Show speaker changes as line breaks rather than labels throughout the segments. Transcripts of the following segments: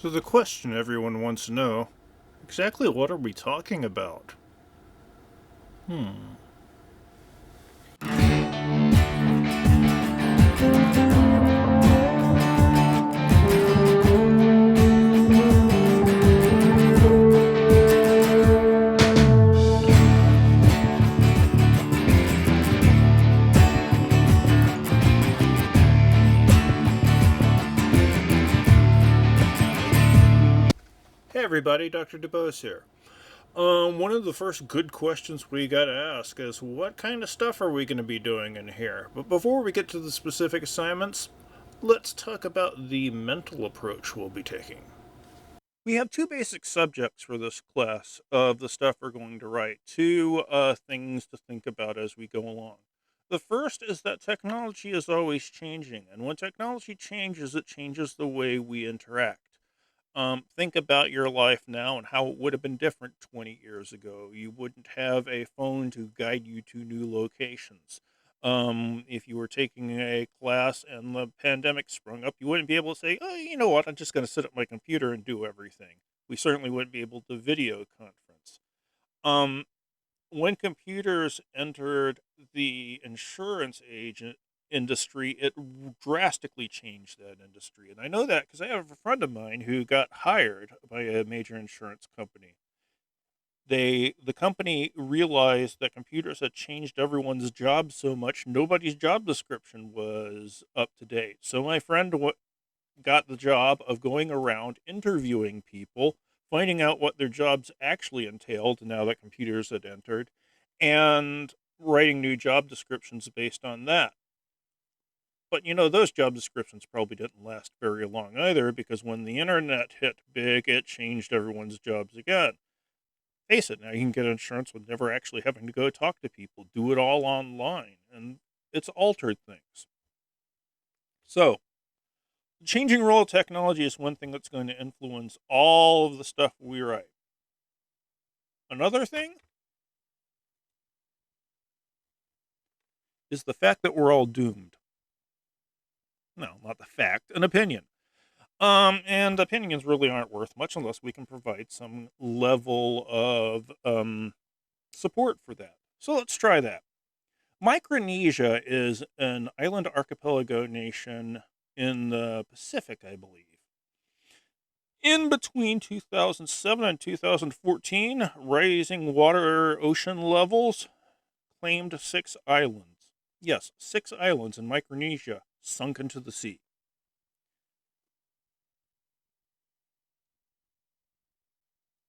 So the question everyone wants to know, exactly what are we talking about? Hmm. Hey everybody, Dr. DeBose here. One of the first good questions we gotta ask is what kind of stuff are we gonna be doing in here? But before we get to the specific assignments, let's talk about the mental approach we'll be taking. We have two basic subjects for this class of the stuff we're going to write, two things to think about as we go along. The first is that technology is always changing, and when technology changes, it changes the way we interact. Think about your life now and how it would have been different 20 years ago. You wouldn't have a phone to guide you to new locations. If you were taking a class and the pandemic sprung up, you wouldn't be able to say, oh, you know what, I'm just going to sit at my computer and do everything. We certainly wouldn't be able to video conference. Um, when computers entered the insurance agent industry, it drastically changed that industry. And I know that because I have a friend of mine who got hired by a major insurance company. The company realized that computers had changed everyone's job so much, nobody's job description was up to date. So my friend got the job of going around interviewing people, finding out what their jobs actually entailed now that computers had entered, and writing new job descriptions based on that. But those job descriptions probably didn't last very long either because when the internet hit big, it changed everyone's jobs again. Face it, now you can get insurance with never actually having to go talk to people, do it all online, and it's altered things. So, the changing role of technology is one thing that's going to influence all of the stuff we write. Another thing is the fact that we're all doomed. No, not the fact, an opinion. And opinions really aren't worth much unless we can provide some level of support for that. So let's try that. Micronesia is an island archipelago nation in the Pacific, I believe. In between 2007 and 2014, rising water ocean levels claimed 6 islands. Yes, 6 islands in Micronesia sunk into the sea.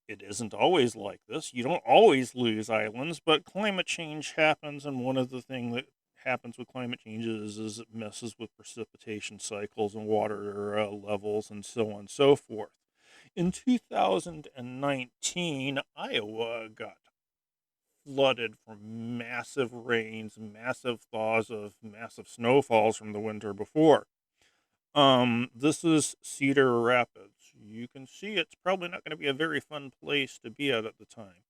It isn't always like this. You don't always lose islands, but climate change happens, and one of the things that happens with climate change is it messes with precipitation cycles and water levels and so on and so forth. In 2019, Iowa got flooded from massive rains, massive thaws of massive snowfalls from the winter before. This is Cedar Rapids. You can see it's probably not going to be a very fun place to be at the time.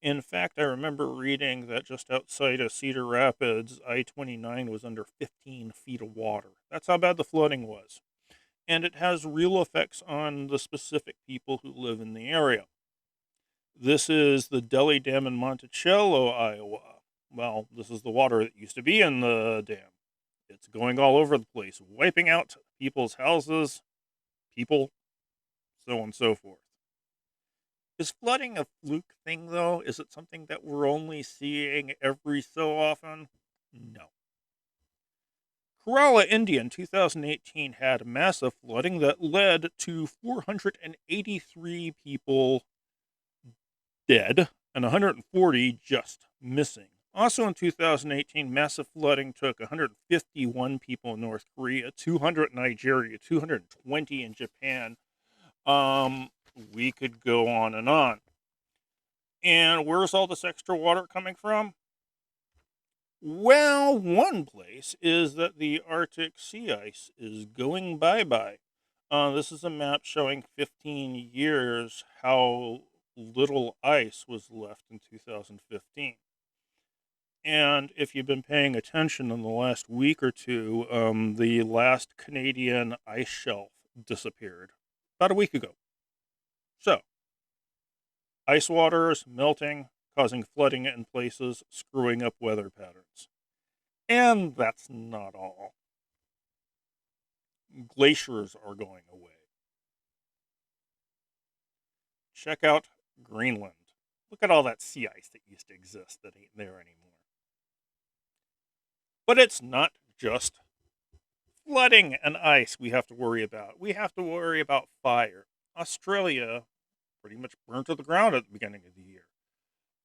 In fact, I remember reading that just outside of Cedar Rapids, I-29 was under 15 feet of water. That's how bad the flooding was. And it has real effects on the specific people who live in the area. This is the Delhi Dam in Monticello, Iowa. Well, this is the water that used to be in the dam. It's going all over the place, wiping out people's houses, people, so on and so forth. Is flooding a fluke thing, though? Is it something that we're only seeing every so often? No. Kerala, India in 2018 had massive flooding that led to 483 people dead and 140 just missing. Also in 2018, massive flooding took 151 people in North Korea, 200 in Nigeria, 220 in Japan. We could go on and on. And where's all this extra water coming from? Well, one place is that the Arctic sea ice is going bye bye. This is a map showing 15 years how little ice was left in 2015. And if you've been paying attention in the last week or two, the last Canadian ice shelf disappeared about a week ago. So, ice water is melting, causing flooding in places, screwing up weather patterns. And that's not all. Glaciers are going away. Check out Greenland. Look at all that sea ice that used to exist that ain't there anymore. But it's not just flooding and ice we have to worry about. We have to worry about fire. Australia pretty much burned to the ground at the beginning of the year.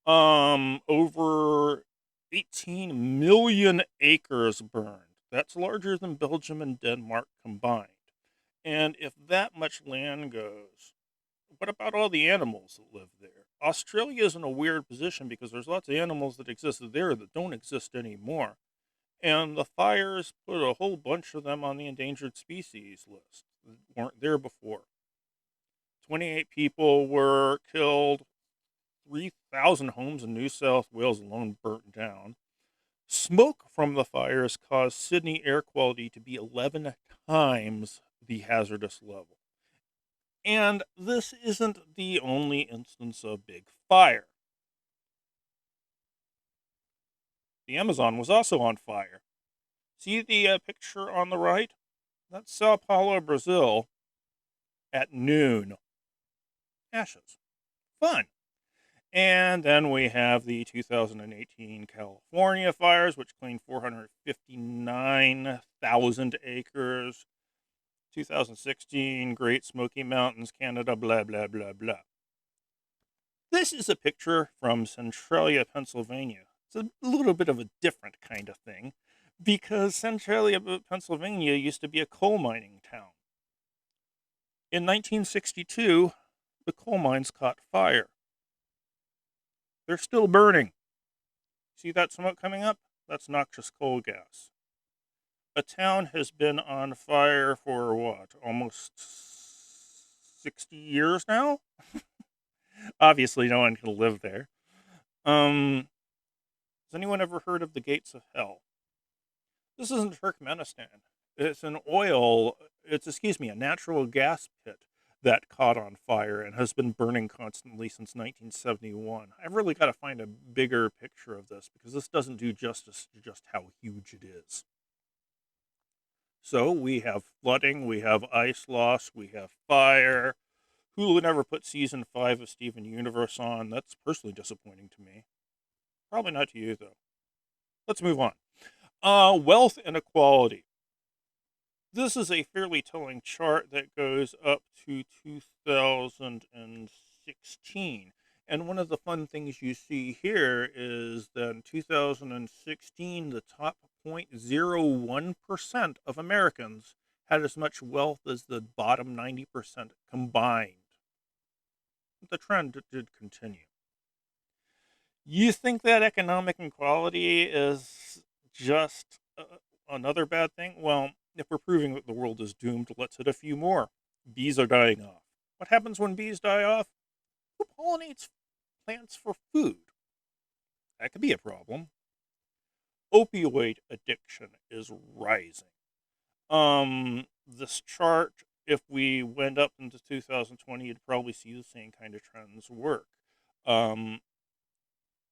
Over 18 million acres burned. That's larger than Belgium and Denmark combined. And if that much land goes, what about all the animals that live there? Australia is in a weird position because there's lots of animals that existed there that don't exist anymore. And the fires put a whole bunch of them on the endangered species list that weren't there before. 28 people were killed. 3,000 homes in New South Wales alone burnt down. Smoke from the fires caused Sydney air quality to be 11 times the hazardous level. And this isn't the only instance of big fire. The Amazon was also on fire. See the picture on the right? That's Sao Paulo, Brazil at noon. Ashes. Fun. And then we have the 2018 California fires, which claimed 459,000 acres. 2016 Great Smoky Mountains, Canada, blah, blah, blah, blah. This is a picture from Centralia, Pennsylvania. It's a little bit of a different kind of thing because Centralia, Pennsylvania used to be a coal mining town. In 1962, the coal mines caught fire. They're still burning. See that smoke coming up? That's noxious coal gas. A town has been on fire for what? Almost 60 years now? Obviously, no one can live there. Has anyone ever heard of the Gates of Hell? This isn't Turkmenistan. It's a natural gas pit that caught on fire and has been burning constantly since 1971. I've really got to find a bigger picture of this because this doesn't do justice to just how huge it is. So we have flooding, we have ice loss, we have fire. Hulu never put season 5 of Steven Universe on. That's personally disappointing to me. Probably not to you, though. Let's move on. Wealth inequality. This is a fairly telling chart that goes up to 2016. And one of the fun things you see here is that in 2016, the top 0.01% of Americans had as much wealth as the bottom 90% combined. The trend did continue. You think that economic inequality is just another bad thing? Well, if we're proving that the world is doomed, let's hit a few more. Bees are dying off. What happens when bees die off? Who pollinates plants for food? That could be a problem. Opioid addiction is rising. This chart, if we went up into 2020, you'd probably see the same kind of trends work.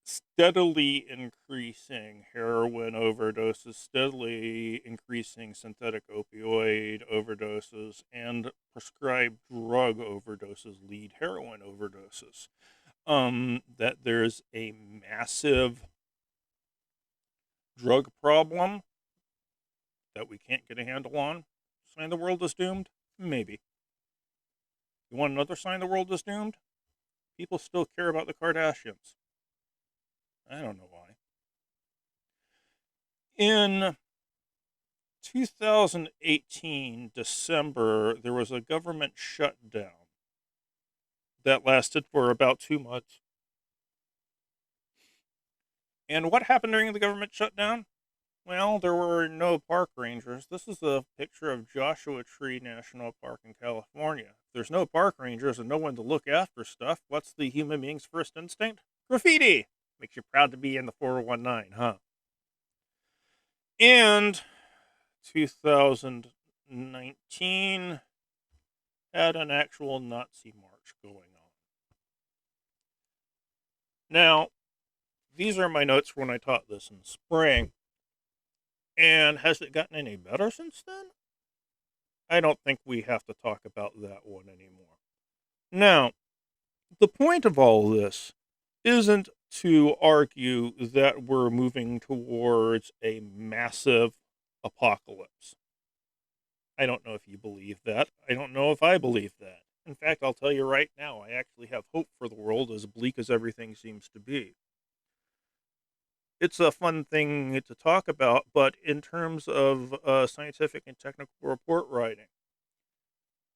Steadily increasing heroin overdoses, steadily increasing synthetic opioid overdoses, and prescribed drug overdoses lead heroin overdoses. That there's a massive drug problem that we can't get a handle on. Sign the world is doomed? Maybe. You want another sign the world is doomed? People still care about the Kardashians. I don't know why. In 2018, December, there was a government shutdown that lasted for about 2 months. And what happened during the government shutdown? Well, there were no park rangers. This is a picture of Joshua Tree National Park in California. If there's no park rangers and no one to look after stuff, what's the human being's first instinct? Graffiti! Makes you proud to be in the 419, huh? And 2019, had an actual Nazi march going on. Now, these are my notes from when I taught this in spring. And has it gotten any better since then? I don't think we have to talk about that one anymore. Now, the point of all this isn't to argue that we're moving towards a massive apocalypse. I don't know if you believe that. I don't know if I believe that. In fact, I'll tell you right now, I actually have hope for the world, as bleak as everything seems to be. It's a fun thing to talk about, but in terms of scientific and technical report writing,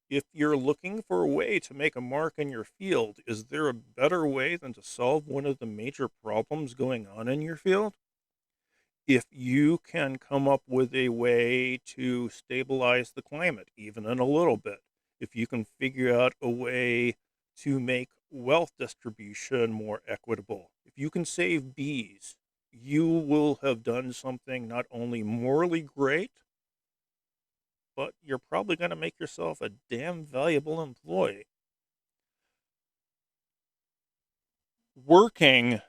if you're looking for a way to make a mark in your field, is there a better way than to solve one of the major problems going on in your field? If you can come up with a way to stabilize the climate, even in a little bit, if you can figure out a way to make wealth distribution more equitable, if you can save bees, you will have done something not only morally great, but you're probably going to make yourself a damn valuable employee. Working,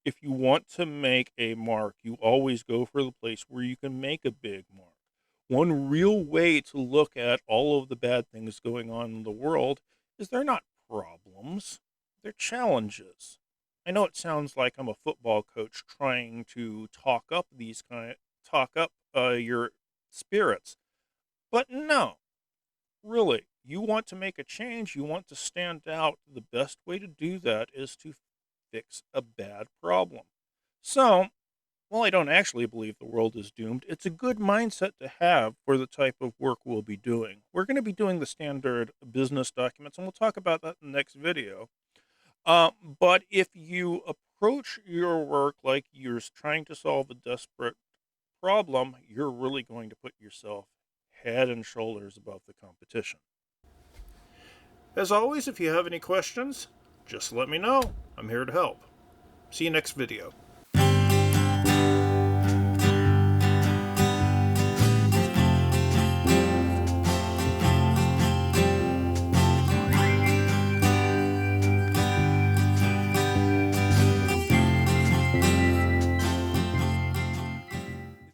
if you want to make a mark, you always go for the place where you can make a big mark. One real way to look at all of the bad things going on in the world is they're not problems, they're challenges. I know it sounds like I'm a football coach trying to talk up your spirits, but no, really, you want to make a change, you want to stand out. The best way to do that is to fix a bad problem. So, while I don't actually believe the world is doomed, it's a good mindset to have for the type of work we'll be doing. We're going to be doing the standard business documents, and we'll talk about that in the next video. But if you approach your work like you're trying to solve a desperate problem, you're really going to put yourself head and shoulders above the competition. As always, if you have any questions, just let me know. I'm here to help. See you next video.